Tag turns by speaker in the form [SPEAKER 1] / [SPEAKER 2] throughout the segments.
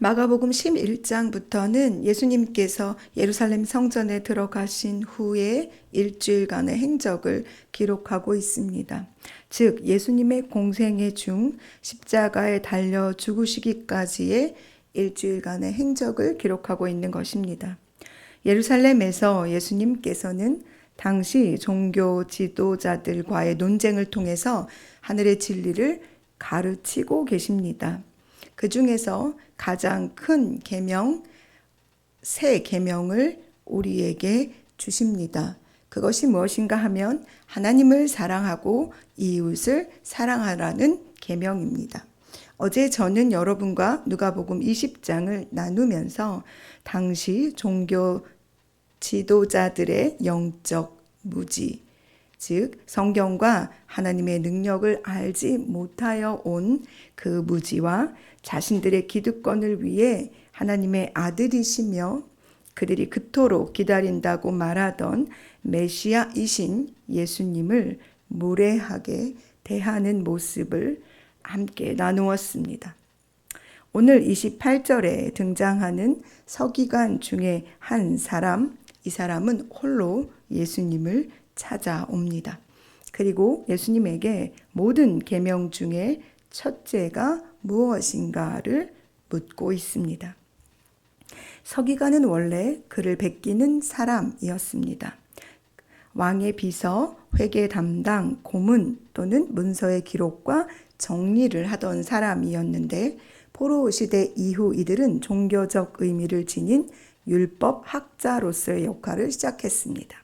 [SPEAKER 1] 마가복음 11장부터는 예수님께서 예루살렘 성전에 들어가신 후에 일주일간의 행적을 기록하고 있습니다. 즉 예수님의 공생애 중 십자가에 달려 죽으시기까지의 일주일간의 행적을 기록하고 있는 것입니다. 예루살렘에서 예수님께서는 당시 종교 지도자들과의 논쟁을 통해서 하늘의 진리를 가르치고 계십니다. 그 중에서 가장 큰 계명, 새 계명을 우리에게 주십니다. 그것이 무엇인가 하면 하나님을 사랑하고 이웃을 사랑하라는 계명입니다. 어제 저는 여러분과 누가복음 20장을 나누면서 당시 종교 지도자들의 영적 무지, 즉 성경과 하나님의 능력을 알지 못하여 온 그 무지와 자신들의 기득권을 위해 하나님의 아들이시며 그들이 그토록 기다린다고 말하던 메시아이신 예수님을 무례하게 대하는 모습을 함께 나누었습니다. 오늘 28절에 등장하는 서기관 중에 한 사람, 이 사람은 홀로 예수님을 찾아옵니다. 그리고 예수님에게 모든 계명 중에 첫째가 무엇인가를 묻고 있습니다. 서기관은 원래 그를 베끼는 사람이었습니다. 왕의 비서, 회계 담당, 고문 또는 문서의 기록과 정리를 하던 사람이었는데 포로 시대 이후 이들은 종교적 의미를 지닌 율법 학자로서의 역할을 시작했습니다.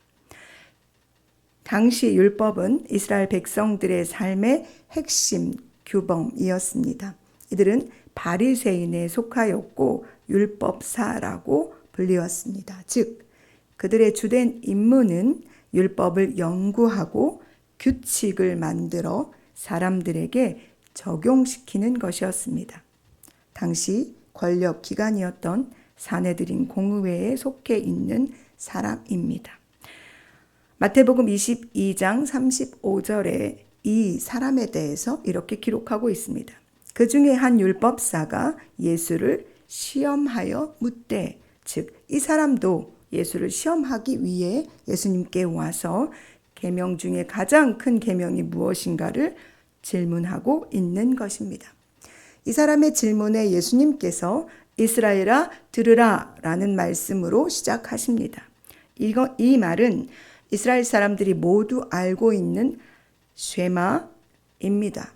[SPEAKER 1] 당시 율법은 이스라엘 백성들의 삶의 핵심 규범이었습니다. 이들은 바리새인에 속하였고 율법사라고 불리웠습니다. 즉 그들의 주된 임무는 율법을 연구하고 규칙을 만들어 사람들에게 적용시키는 것이었습니다. 당시 권력 기관이었던 사내들인 공의회에 속해 있는 사람입니다. 마태복음 22장 35절에 이 사람에 대해서 이렇게 기록하고 있습니다. 그 중에 한 율법사가 예수를 시험하여 묻되, 즉 이 사람도 예수를 시험하기 위해 예수님께 와서 계명 중에 가장 큰 계명이 무엇인가를 질문하고 있는 것입니다. 이 사람의 질문에 예수님께서 이스라엘아 들으라 라는 말씀으로 시작하십니다. 이 말은 이스라엘 사람들이 모두 알고 있는 쉐마입니다.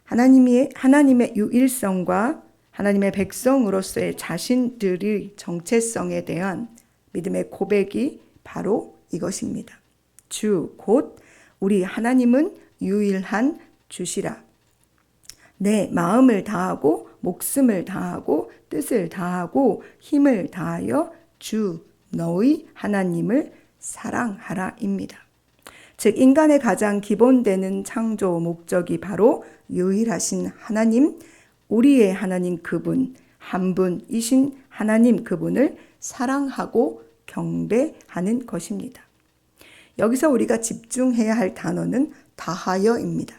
[SPEAKER 1] 하나님의 유일성과 하나님의 백성으로서의 자신들의 정체성에 대한 믿음의 고백이 바로 이것입니다. 주, 곧 우리 하나님은 유일한 주시라. 내 마음을 다하고 목숨을 다하고 뜻을 다하고 힘을 다하여 주 너희 하나님을 사랑하라입니다. 즉 인간의 가장 기본되는 창조 목적이 바로 유일하신 하나님, 우리의 하나님 그분, 한 분이신 하나님 그분을 사랑하고 경배하는 것입니다. 여기서 우리가 집중해야 할 단어는 다하여입니다.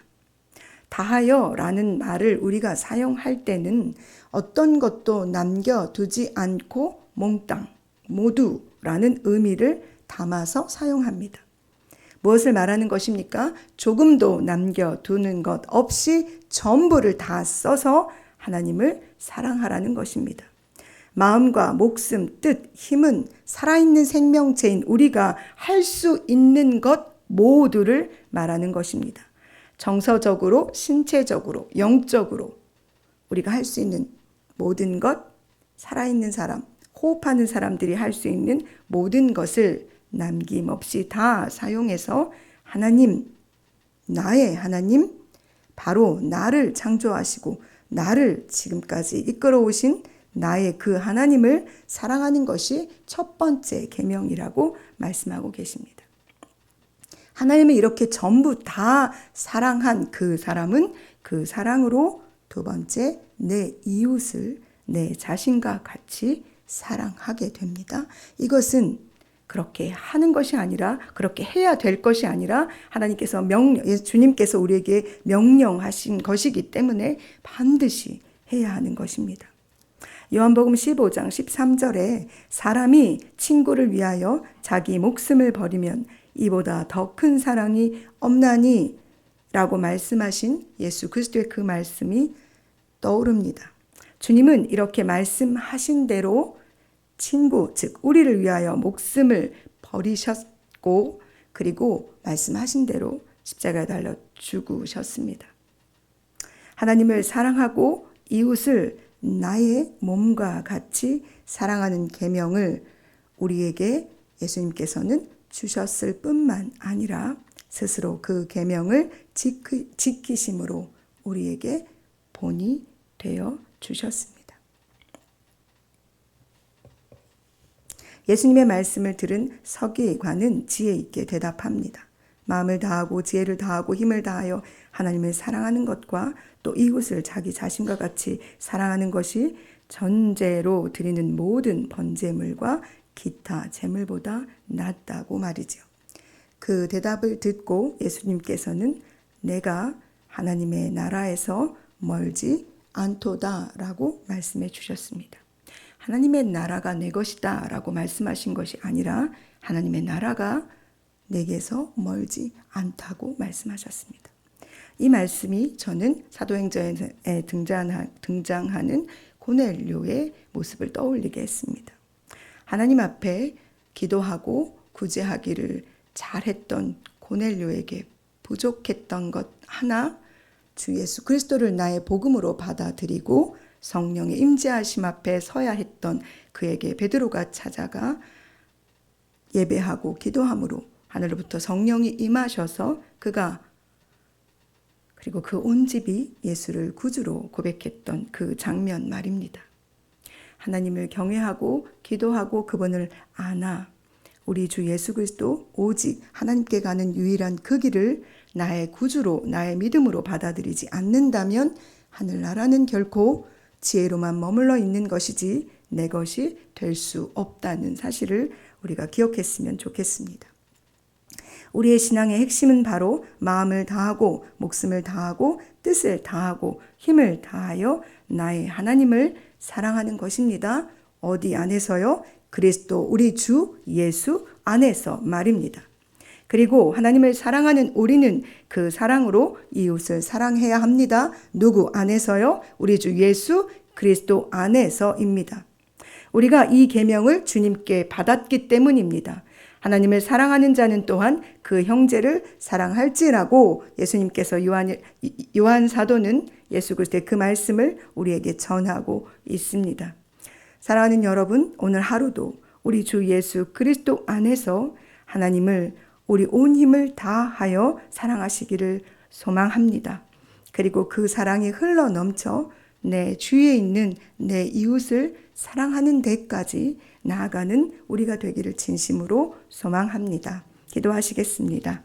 [SPEAKER 1] 다하여라는 말을 우리가 사용할 때는 어떤 것도 남겨두지 않고 몽땅, 모두라는 의미를 담아서 사용합니다. 무엇을 말하는 것입니까? 조금도 남겨두는 것 없이 전부를 다 써서 하나님을 사랑하라는 것입니다. 마음과 목숨, 뜻, 힘은 살아있는 생명체인 우리가 할 수 있는 것 모두를 말하는 것입니다. 정서적으로, 신체적으로, 영적으로 우리가 할 수 있는 모든 것, 살아있는 사람, 호흡하는 사람들이 할 수 있는 모든 것을 남김없이 다 사용해서 하나님, 나의 하나님, 바로 나를 창조하시고 나를 지금까지 이끌어 오신 나의 그 하나님을 사랑하는 것이 첫 번째 계명이라고 말씀하고 계십니다. 하나님을 이렇게 전부 다 사랑한 그 사람은 그 사랑으로 두 번째 내 이웃을 내 자신과 같이 사랑하게 됩니다. 이것은 그렇게 하는 것이 아니라 그렇게 해야 될 것이 아니라 하나님께서 주님께서 우리에게 명령하신 것이기 때문에 반드시 해야 하는 것입니다. 요한복음 15장 13절에 사람이 친구를 위하여 자기 목숨을 버리면 이보다 더 큰 사랑이 없나니 라고 말씀하신 예수 그리스도의 그 말씀이 떠오릅니다. 주님은 이렇게 말씀하신 대로 친구, 즉 우리를 위하여 목숨을 버리셨고 그리고 말씀하신 대로 십자가에 달려 죽으셨습니다. 하나님을 사랑하고 이웃을 나의 몸과 같이 사랑하는 계명을 우리에게 예수님께서는 주셨을 뿐만 아니라 스스로 그 계명을 지키심으로 우리에게 본이 되어 주셨습니다. 예수님의 말씀을 들은 서기관은 지혜 있게 대답합니다. 마음을 다하고 지혜를 다하고 힘을 다하여 하나님을 사랑하는 것과 또 이웃을 자기 자신과 같이 사랑하는 것이 전제로 드리는 모든 번제물과 기타 제물보다 낫다고 말이죠. 그 대답을 듣고 예수님께서는 내가 하나님의 나라에서 멀지 않도다라고 말씀해 주셨습니다. 하나님의 나라가 내 것이다 라고 말씀하신 것이 아니라 하나님의 나라가 내게서 멀지 않다고 말씀하셨습니다. 이 말씀이 저는 사도행전에 등장하는 고넬료의 모습을 떠올리게 했습니다. 하나님 앞에 기도하고 구제하기를 잘했던 고넬료에게 부족했던 것 하나, 주 예수 그리스도를 나의 복음으로 받아들이고 성령의 임재하심 앞에 서야 했던 그에게 베드로가 찾아가 예배하고 기도함으로 하늘로부터 성령이 임하셔서 그가 그리고 그 온 집이 예수를 구주로 고백했던 그 장면 말입니다. 하나님을 경외하고 기도하고 그분을 아나 우리 주 예수 그리스도 오직 하나님께 가는 유일한 그 길을 나의 구주로 나의 믿음으로 받아들이지 않는다면 하늘나라는 결코 지혜로만 머물러 있는 것이지 내 것이 될 수 없다는 사실을 우리가 기억했으면 좋겠습니다. 우리의 신앙의 핵심은 바로 마음을 다하고 목숨을 다하고 뜻을 다하고 힘을 다하여 나의 하나님을 사랑하는 것입니다. 어디 안에서요? 그리스도 우리 주 예수 안에서 말입니다. 그리고 하나님을 사랑하는 우리는 그 사랑으로 이웃을 사랑해야 합니다. 누구 안에서요? 우리 주 예수 그리스도 안에서입니다. 우리가 이 계명을 주님께 받았기 때문입니다. 하나님을 사랑하는 자는 또한 그 형제를 사랑할지라고 예수님께서 요한 사도는 예수 그리스도의 그 말씀을 우리에게 전하고 있습니다. 사랑하는 여러분, 오늘 하루도 우리 주 예수 그리스도 안에서 하나님을 우리 온 힘을 다하여 사랑하시기를 소망합니다. 그리고 그 사랑이 흘러 넘쳐 내 주위에 있는 내 이웃을 사랑하는 데까지 나아가는 우리가 되기를 진심으로 소망합니다. 기도하시겠습니다.